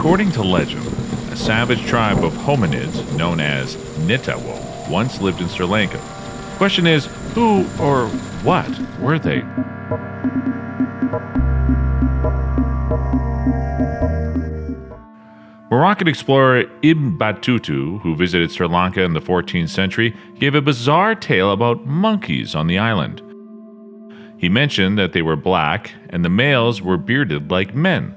According to legend, a savage tribe of hominids known as Nittaewo once lived in Sri Lanka. The question is, who or what were they? Moroccan explorer Ibn Battuta, who visited Sri Lanka in the 14th century, gave a bizarre tale about monkeys on the island. He mentioned that they were black and the males were bearded like men.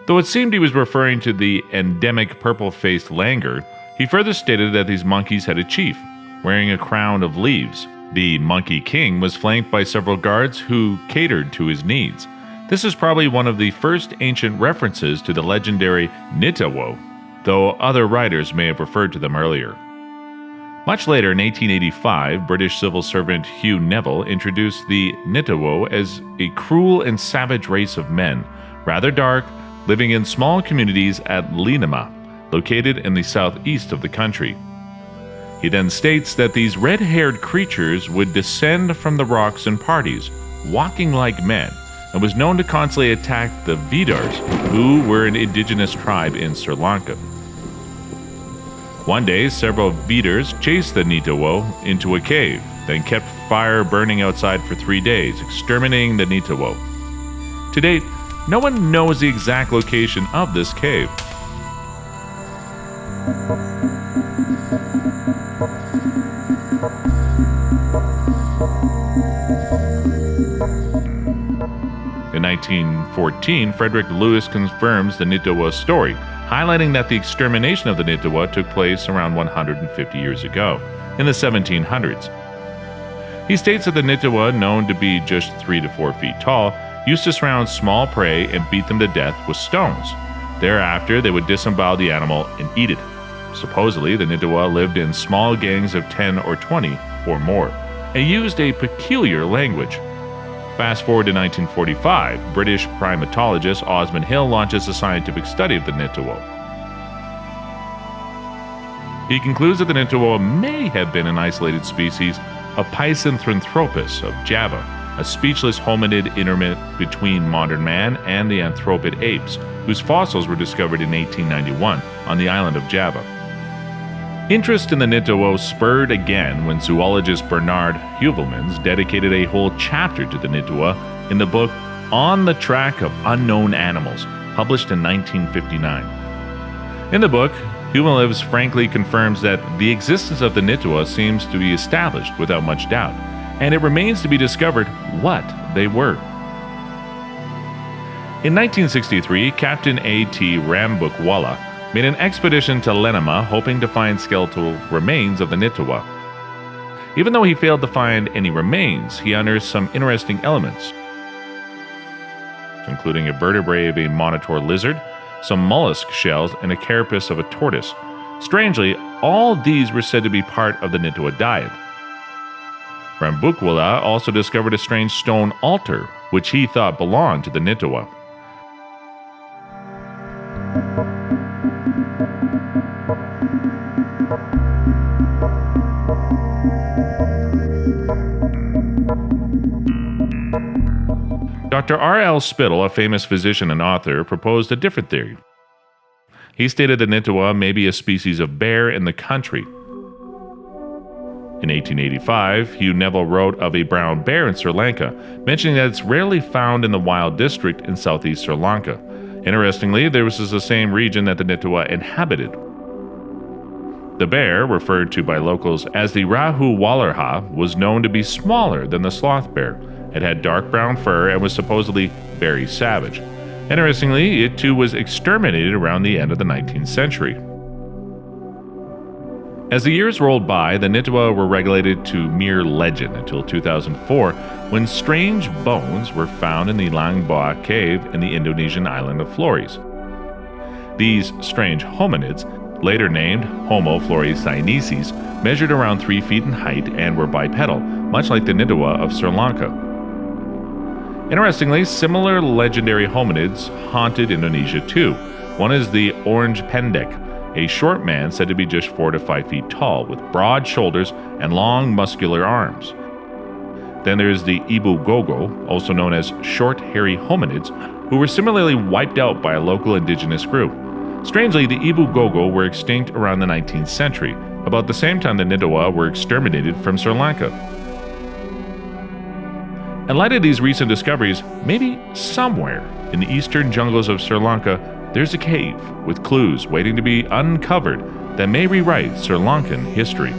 Though it seemed he was referring to the endemic purple-faced langur, he further stated that these monkeys had a chief, wearing a crown of leaves. The monkey king was flanked by several guards who catered to his needs. This is probably one of the first ancient references to the legendary Nittawa, though other writers may have referred to them earlier. Much later, in 1885, British civil servant Hugh Neville introduced the Nittawa as a cruel and savage race of men, rather dark, living in small communities at Linama, located in the southeast of the country. He then states that these red-haired creatures would descend from the rocks in parties, walking like men, and was known to constantly attack the Vidars, who were an indigenous tribe in Sri Lanka. One day, several Vidars chased the Nittawa into a cave, then kept fire burning outside for 3 days, exterminating the Nittawa. To date, no one knows the exact location of this cave. In 1914, Frederick Lewis confirms the Nittawa story, highlighting that the extermination of the Nittawa took place around 150 years ago, in the 1700s. He states that the Nittawa, known to be just 3 to 4 feet tall, used to surround small prey and beat them to death with stones. Thereafter, they would disembowel the animal and eat it. Supposedly, the Nittawa lived in small gangs of 10 or 20 or more, and used a peculiar language. Fast forward to 1945, British primatologist Osmond Hill launches a scientific study of the Nittawa. He concludes that the Nittawa may have been an isolated species of Pisanthropus of Java, a speechless hominid intermediate between modern man and the anthropid apes, whose fossils were discovered in 1891 on the island of Java. Interest in the Nittawa spurred again when zoologist Bernard Heuvelmans dedicated a whole chapter to the Nittawa in the book On the Track of Unknown Animals, published in 1959. In the book, Heuvelmans frankly confirms that the existence of the Nittawa seems to be established without much doubt, and it remains to be discovered what they were. In 1963, Captain A.T. Rambukwala made an expedition to Linama hoping to find skeletal remains of the Nittawa. Even though he failed to find any remains, he unearthed some interesting elements, including a vertebrae of a monitor lizard, some mollusk shells, and a carapace of a tortoise. Strangely, all these were said to be part of the Nittawa diet. Rambukwala also discovered a strange stone altar, which he thought belonged to the Nittawa. Dr. R.L. Spittle, a famous physician and author, proposed a different theory. He stated the Nittawa may be a species of bear in the country. In 1885, Hugh Neville wrote of a brown bear in Sri Lanka, mentioning that it's rarely found in the wild district in southeast Sri Lanka. Interestingly, this was the same region that the Nittawa inhabited. The bear, referred to by locals as the Rahu Wallarha, was known to be smaller than the sloth bear. It had dark brown fur and was supposedly very savage. Interestingly, it too was exterminated around the end of the 19th century. As the years rolled by, the Nittawa were relegated to mere legend until 2004, when strange bones were found in the Langba cave in the Indonesian island of Flores. These strange hominids, later named Homo floresiensis, measured around 3 feet in height and were bipedal, much like the Nittawa of Sri Lanka. Interestingly, similar legendary hominids haunted Indonesia too. One is the orange pendek, a short man said to be just 4 to 5 feet tall, with broad shoulders and long muscular arms. Then there's the Ibu Gogo, also known as short hairy hominids, who were similarly wiped out by a local indigenous group. Strangely, the Ibu Gogo were extinct around the 19th century, about the same time the Nittawa were exterminated from Sri Lanka. In light of these recent discoveries, maybe somewhere in the eastern jungles of Sri Lanka, there's a cave with clues waiting to be uncovered that may rewrite Sri Lankan history.